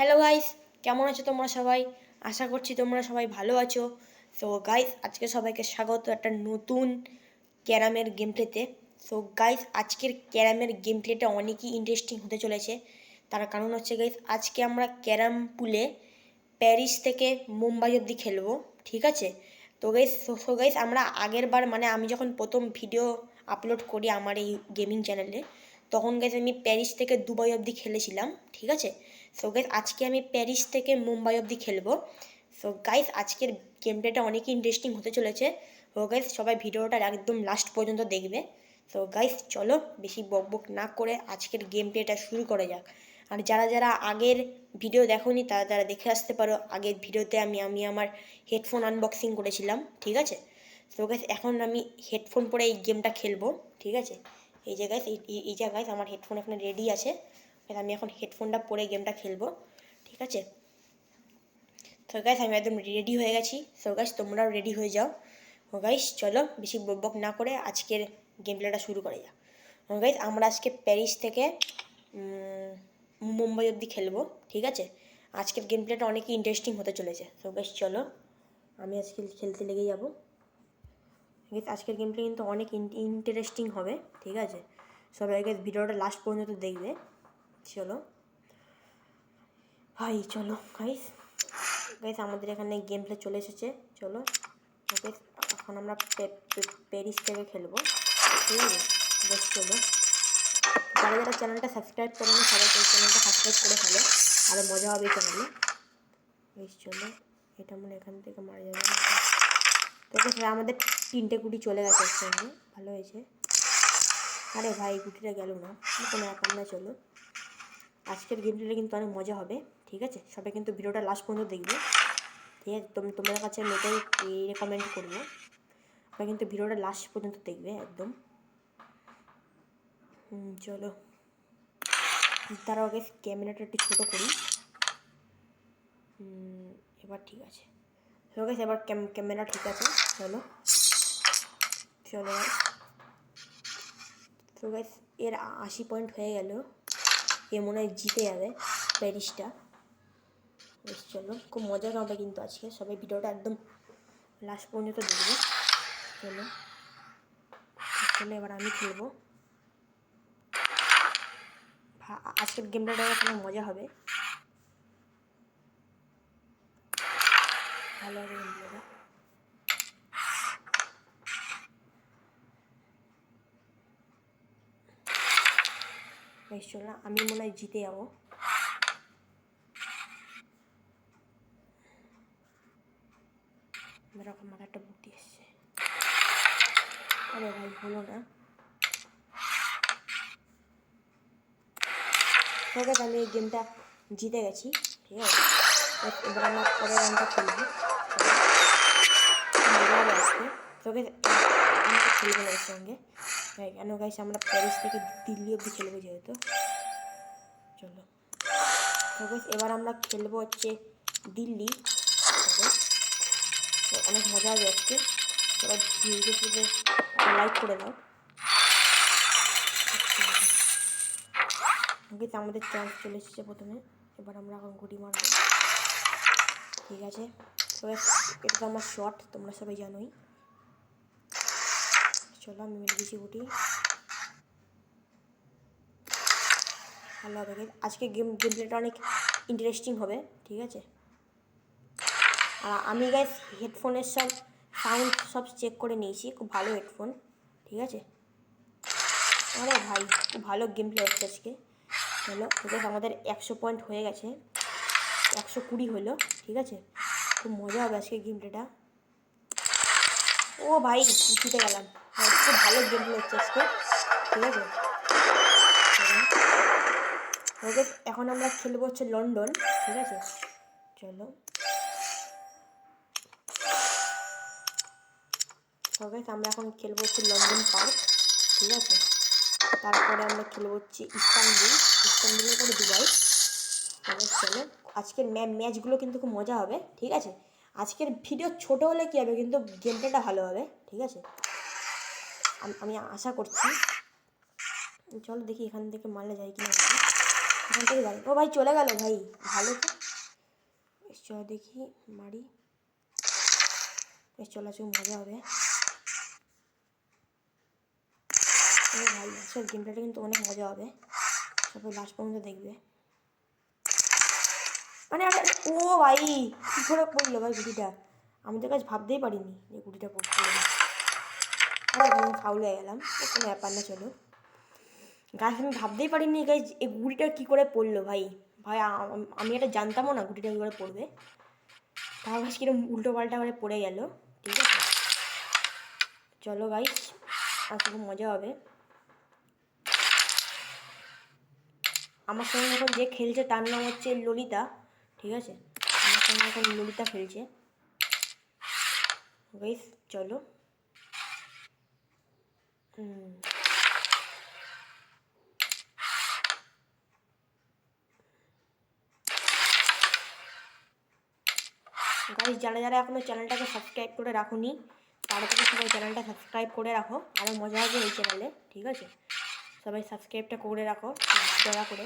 Hello guys, কেমন আছো তোমরা সবাই? আশা করছি তোমরা সবাই ভালো আছো। সো গাইস, আজকে সবাইকে স্বাগত একটা নতুন ক্যারামের গেম প্লেতে। সো গাইস, আজকের ক্যারামের গেম প্লেটা অনেকই ইন্টারেস্টিং হতে চলেছে। তার কারণ হচ্ছে গাইস, আজকে আমরা ক্যারাম পুলে প্যারিস থেকে মুম্বাই অবধি খেলবো, ঠিক আছে? তো গাইস, সো গাইস, আমরা আগের বার মানে আমি যখন প্রথম ভিডিও আপলোড করি আমার এই গেমিং চ্যানেলে, তখন গাইস আমি প্যারিস থেকে দুবাই অবধি খেলেছিলাম, ঠিক আছে? সো গাইস, আজকে আমি প্যারিস থেকে মুম্বাই অবধি খেলবো। সো গাইস, আজকের গেম প্লেটা অনেকই ইন্টারেস্টিং হতে চলেছে। সো গাইস, সবাই ভিডিওটা একদম লাস্ট পর্যন্ত দেখবে। সো গাইস, চলো বেশি বকবক না করে আজকের গেম প্লেটা শুরু করা যাক। আর যারা যারা আগের ভিডিও দেখোনি তারা তারা দেখে আসতে পারো। আগের ভিডিওতে আমি আমার হেডফোন আনবক্সিং করেছিলাম, ঠিক আছে? সো গাইস, এখন আমি হেডফোন পরে এই গেমটা খেলবো, ঠিক আছে? এই যে গাইস, এই যে গাইস আমার হেডফোন এখানে রেডি আছে। আমি এখন হেডফোনটা পরে গেমটা খেলবো, ঠিক আছে? তো গাইস, আমি একদম রেডি হয়ে গেছি। সো গাইস, তোমরাও রেডি হয়ে যাও। ও গাইস, চলো বেশি বকবক না করে আজকের গেম প্লেটা শুরু করা যাক। ও গাইস, আমরা আজকে প্যারিস থেকে মুম্বাই অবধি খেলবো, ঠিক আছে? আজকের গেম প্লেটা অনেকই ইন্টারেস্টিং হতে চলেছে। সো গাইস, চলো আমি আজকে খেলতে লেগে যাবো। গাইস, আজকের গেম প্লে কিন্তু অনেক ইন্টারেস্টিং হবে, ঠিক আছে? সবাই গাইস ভিডিওটা লাস্ট পর্যন্ত দেখবে। চলো ভাই, চলো গাইস। গাইস, আমাদের এখানে গেম প্লে চলে এসেছে। চলো ওকে, এখন আমরা প্যারিস থেকে খেলবো, ঠিক আছে? বেশ, চলো যারা যারা চ্যানেলটা সাবস্ক্রাইব করে না সবাই চ্যানেলটা সাবস্ক্রাইব করে ফেলো, আরও মজা হবে এই চ্যানেলে। বেশ, চলো এটা মনে এখান থেকে মারা যাবে না। তো স্যার, আমাদের 3টে গুটি চলে গেছে একসঙ্গে, ভালো হয়েছে। আরে ভাই, গুটিটা গেল না, কোনো ব্যাপার না। চলো আজকের গেম প্লেটা কিন্তু অনেক মজা হবে, ঠিক আছে? সবাই কিন্তু ভিডিওটা লাস্ট পর্যন্ত দেখবে, ঠিক আছে? তোমাদের কাছে আমি এটাই রেকমেন্ড করবো, সবাই কিন্তু ভিডিওটা লাস্ট পর্যন্ত দেখবে একদম। চলো তারাও আগে ক্যামেরাটা একটু ছোটো করি। এবার ঠিক আছে। চলো গাইস, এবার ক্যামেরা ঠিক আছে। চলো চলো গাইস। তো গাইস, এর 80 পয়েন্ট হয়ে গেল। এ মনে হয় জিতে যাবে প্যারিসটা। বেশ, চলো খুব মজা হবে কিন্তু আজকে, সবাই ভিডিওটা একদম লাস্ট পর্যন্ত দেখবে। চলো চলো, এবার আমি খেলবো। আজকের গেমটা কোনো মজা হবে, ভালো হবে গেমটা। বেশ, চলো আমি মনে হয় জিতে যাবো। এরকম আমার একটা বুদ্ধি এসছে। আরে ভাই, হলো না। ঠিক আছে, আমি এই গেমটা জিতে গেছি, ঠিক আছে? এবার আমরা পরের রাউন্ডটা খেলবো। মজা হবে আজকে। তোকে আমরা খেলবো না এর সঙ্গে, কেন গাইস? আমরা প্যারিস থেকে দিল্লি অব্দি খেলবো যেহেতু। চলো তো গাইস, এবার আমরা খেলবো হচ্ছে দিল্লি। অনেক মজা হবে আজকে। এবার ভিডিওতে লাইক করে দাও। গাইস, আমাদের চান্স চলে এসেছে প্রথমে। এবার আমরা এখন গুটি মারবো, ঠিক আছে? তো এটা তো আমার শট, তোমরা সবাই জানোই। চলো আমি মেরে দিয়েছি গুটি, ভালো হবে। আজকে গেম প্লেটা অনেক ইন্টারেস্টিং হবে, ঠিক আছে? আর আমি গাইস হেডফোনের সাউন্ড সব চেক করে নিয়েছি, খুব ভালো হেডফোন, ঠিক আছে? আরে ভাই, খুব ভালো গেম প্লে হচ্ছে আজকে। চলো গাইস, আমাদের 100 পয়েন্ট হয়ে গেছে, 120 হলো, ঠিক আছে? খুব মজা হবে আজকে গেম প্লেটা। ও ভাই, জিতে গেলাম। খুব ভালো গেম প্লে হচ্ছে আজকে, ঠিক আছে? ওকে, এখন আমরা খেলবো হচ্ছে লন্ডন, ঠিক আছে? চলো ওকে, আমরা এখন খেলবো হচ্ছে লন্ডন পার্ক, ঠিক আছে? তারপরে আমরা খেলবো হচ্ছে ইস্তানবুলের পরে দুবাই। চলো আজকের ম্যাচগুলো কিন্তু খুব মজা হবে, ঠিক আছে? আজকের ভিডিও ছোট হলে কী হবে, কিন্তু গেম প্লেটা ভালো হবে, ঠিক আছে? আমি আশা করছি। চলো দেখি এখান থেকে মারলে যায় কিনা। এখান থেকে যাবে। ও ভাই চলে গেল ভাই, ভালো তো। বেশ চলো দেখি মারি, বেশ চলো মজা হবে। ও ভাই আসলে গেম প্লেটা কিন্তু অনেক মজা হবে, সবাই লাস্ট পর্যন্ত দেখবে। মানে ও ভাই কী করে পড়লো ভাই গুটিটা, আমাদের কাছে ভাবতেই পারিনি যে গুটিটা পড়বে। আরে ভাই আমি ফাউল হয়ে গেলাম, কোনো ব্যাপার না। চলো গাছ, আমি ভাবতেই পারিনি গাছ এই গুটিটা কী করে পড়লো ভাই। ভাই আমি এটা জানতামও না গুটিটা কী করে পড়বে, তাও গাছ কিরকম উল্টো পাল্টা করে পড়ে গেল। ঠিক আছে চলো গাইস, আর খুব মজা হবে। আমার সঙ্গে এখন যে খেলছে তার নাম হচ্ছে ললিতা। ঠিক আছে, আমার সঙ্গে এখন ললিতা খেলছে। গাইস চলো। গাইস যারা যারা এখনও চ্যানেলটাকে সাবস্ক্রাইব করে রাখুনি, তাড়াতাড়ি সবাই চ্যানেলটা সাবস্ক্রাইব করে রাখো, আরও মজা হবে এই চ্যানেলে। ঠিক আছে, সবাই সাবস্ক্রাইবটা করে রাখো দয়া করে।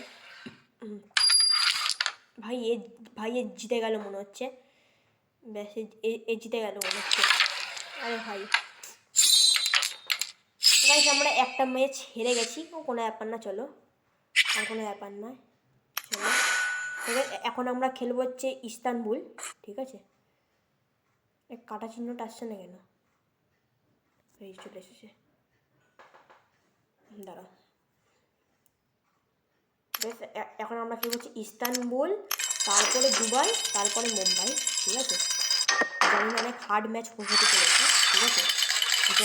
ভাই এ জিতে গেল মনে হচ্ছে, ব্যাস এ জিতে গেল মনে হচ্ছে। আরে ভাই গাইস আমরা একটা ম্যাচ হেরে গেছি, কোনো ব্যাপার না। চলো আর কোনো ব্যাপার নয়। চলো এখন আমরা খেলবো হচ্ছে ইস্তানবুল। ঠিক আছে, কাটা চিহ্নটা আসছে না কেন, এই চলে এসেছে, দাঁড়াও। বেশ এখন আমরা খেলবো হচ্ছে ইস্তানবুল, তারপরে দুবাই, তারপরে মুম্বাই। ঠিক আছে, জানি না অনেক হার্ড ম্যাচ হতে চলেছে। ঠিক আছে,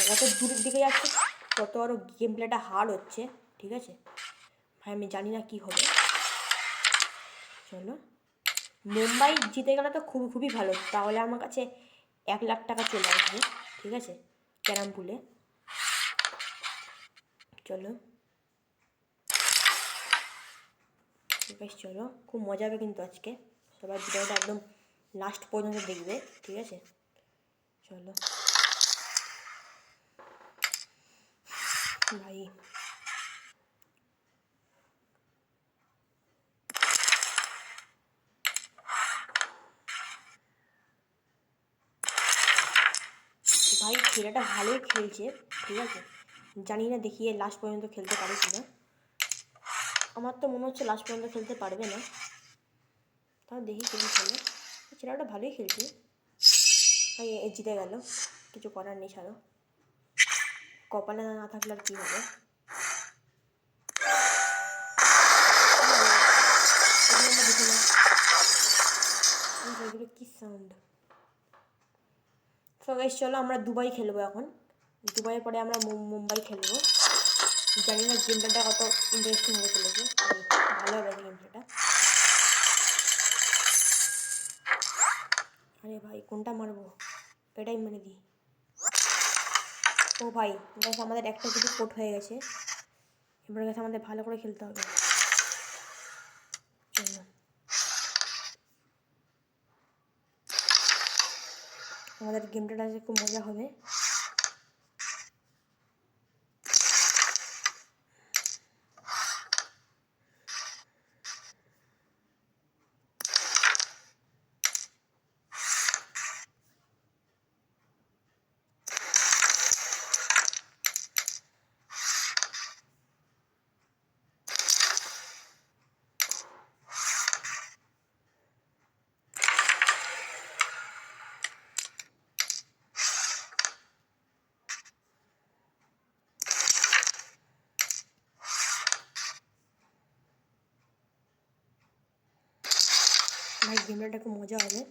যত দূরের দিকে যাচ্ছে তত আরও গেম প্লেটা হার্ড হচ্ছে। ঠিক আছে ভাই, আমি জানি না কী হবে। চলো মুম্বাই জিতে গেলে তো খুবই ভালো, তাহলে আমার কাছে 1,00,000 টাকা চলে আসবে। ঠিক আছে ক্যারাম পুলে। চলো বেশ চলো, খুব মজা হবে কিন্তু আজকে, সবাই ভিডিওটা একদম লাস্ট পর্যন্ত দেখবে। ঠিক আছে চলো ভাই। ভাই ছেলেটা ভালোই খেলছে। ঠিক আছে জানি না, দেখিয়ে লাস্ট পর্যন্ত খেলতে পারে কিনা। আমার তো মনে হচ্ছে লাস্ট পর্যন্ত খেলতে পারবে না, তাও দেখি কেমন খেলে। ছেলেটা ভালোই খেলছে ভাই, জিতে গেল, কিছু করার নেই, ছাড়ো। কপালে না থাকলে আর কী হবে। এগুলো কী সাউন্ড। সো গাইস চলো আমরা দুবাই খেলবো এখন, দুবাইয়ের পরে আমরা মুম্বাই খেলবো। জানি না গেম প্লেটা কত ইন্টারেস্টিং হয়ে চলেছে, ভালো হবে গেম প্লেটা। আরে ভাই কোনটা মারবো, এটাই মেরে দিই। ও ভাই গাইস আমাদের একটা কিছু কোট হয়ে গেছে, এবার গাইস আমাদের ভালো করে খেলতে হবে। চলো আমাদের গেম প্লেটা আজকে খুব মজা হবে। ভাই গেম প্লেটা খুব মজা হবে।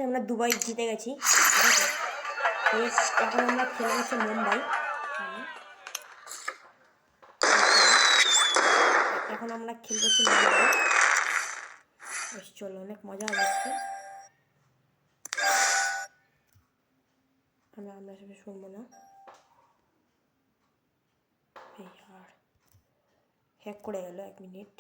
আমরা দুবাই জিতে গেছি। ঠিক আছে এখন আমরা খেলে গেছি মুম্বাই। এখন আমরা খেলবো হচ্ছে মুম্বাই। বেশ চলো অনেক মজা হবে আজকে। আমরা সবাই শুনবো না, এই আর হ্যাক করে গেল 1 মিনিট।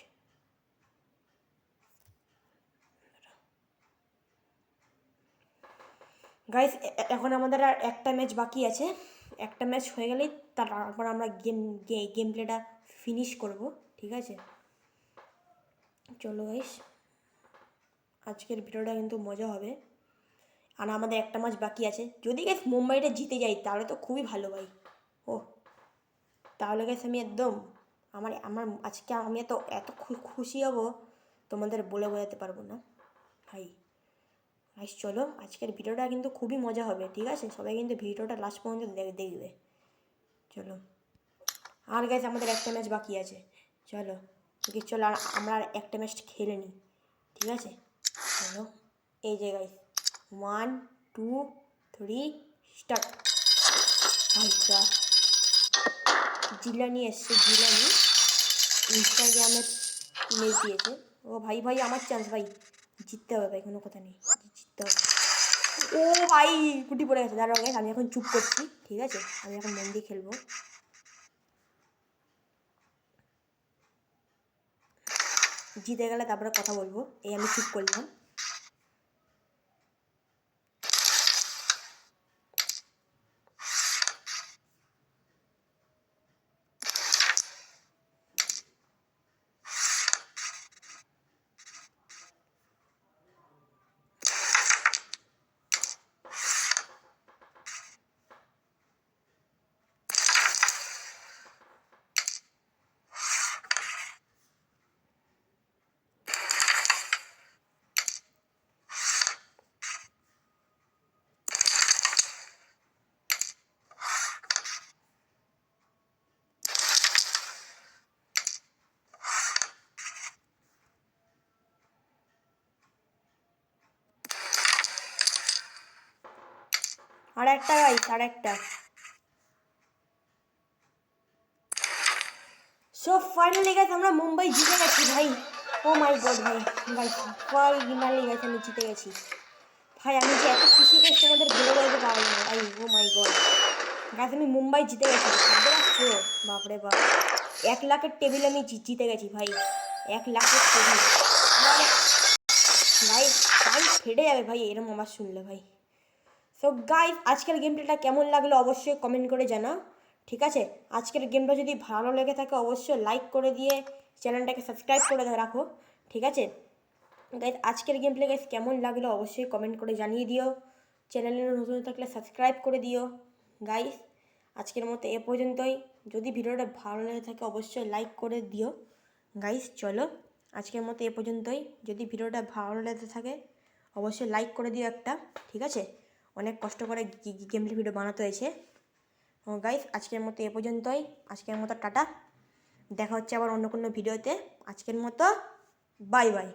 গাইস এখন আমাদের আর একটা ম্যাচ বাকি আছে, একটা ম্যাচ হয়ে গেলেই তারপর আমরা গেম প্লেটা ফিনিশ করব, ঠিক আছে? চলো গাইস, আজকের ভিডিওটা কিন্তু মজা হবে। আর আমাদের একটা ম্যাচ বাকি আছে, যদি গাইস মুম্বাইটা জিতে যাই তাহলে তো খুবই ভালো ভাই। ও তাহলে গাইস আমি একদম আমার আমার আজকে আমি এত খুশি হব তোমাদের বলে বোঝাতে পারবো না ভাই। গাইস চলো, আজকের ভিডিওটা কিন্তু খুবই মজা হবে, ঠিক আছে? সবাই কিন্তু ভিডিওটা লাস্ট পর্যন্ত দেখবে। চলো, আর গাইস আমাদের একটা ম্যাচ বাকি আছে, চলো ওকে চলো আর আমরা আর একটা ম্যাচ খেলে নিই, ঠিক আছে? চলো, এই যে গাইস 1 2 3 স্টার্ট। আচ্ছা, জিলানি এসছে, জিলানি ইনস্টাগ্রামে ইমেজ দিয়েছে। ও ভাই ভাই আমার চান্স ভাই, জিততে হবে ভাই, কোনো কথা নেই, জিততে হবে। ও ভাই গুটি পড়ে গেছে, দাঁড়াও গাইস আমি এখন চুপ করছি, ঠিক আছে? আমি এখন মন দিয়ে খেলবো। জিতে গেলে তারপরে কথা বলবো, এই আমি চুপ করলাম। আর একটা গাইস, আর একটা। সো ফাইনালি গাইস আমরা মুম্বাই জিতে গেছি ভাই। ও মাই গড ভাই, গাইস ফাইনালি গাইস আমি জিতে গেছি ভাই। আমি যে এত খুশি গাইস তোমাদের বলে বলতে পারবো না ভাই। ও মাই গড গাইস আমি মুম্বাই জিতে গেছি, বুঝতে পারছো? বাপরে বাপ, 1 লাখের টেবিল আমি জিতে গেছি ভাই, 1 লাখের টেবিল ভাই। টাইম ফেটে যাবে ভাই এরকম আমার শুনলে ভাই। সো গাইস আজকের গেমটা কেমন লাগলো অবশ্যই কমেন্ট করে জানাও, ঠিক আছে? আজকের গেমটা যদি ভালো লেগে থাকে অবশ্যই লাইক করে দিয়ে চ্যানেলটাকে সাবস্ক্রাইব করে রাখো, ঠিক আছে? গাইস আজকের গেম প্লে গাইস কেমন লাগলো অবশ্যই কমেন্ট করে জানিয়ে দিও, চ্যানেলে নতুন থাকলে সাবস্ক্রাইব করে দিও। গাইস আজকের মতো এ পর্যন্তই, যদি ভিডিওটা ভালো লেগে থাকে অবশ্যই লাইক করে দিও। গাইস চলো আজকের মতো এ পর্যন্তই, যদি ভিডিওটা ভালো লেগে থাকে অবশ্যই লাইক করে দিও একটা, ঠিক আছে? অনেক কষ্ট করে গেম প্লে ভিডিও বানাতে হয়েছে। ও গাইস আজকের মতো এ পর্যন্তই, আজকের মতো টাটা, দেখা হচ্ছে আবার অন্য কোনো ভিডিওতে। আজকের মতো বাই বাই।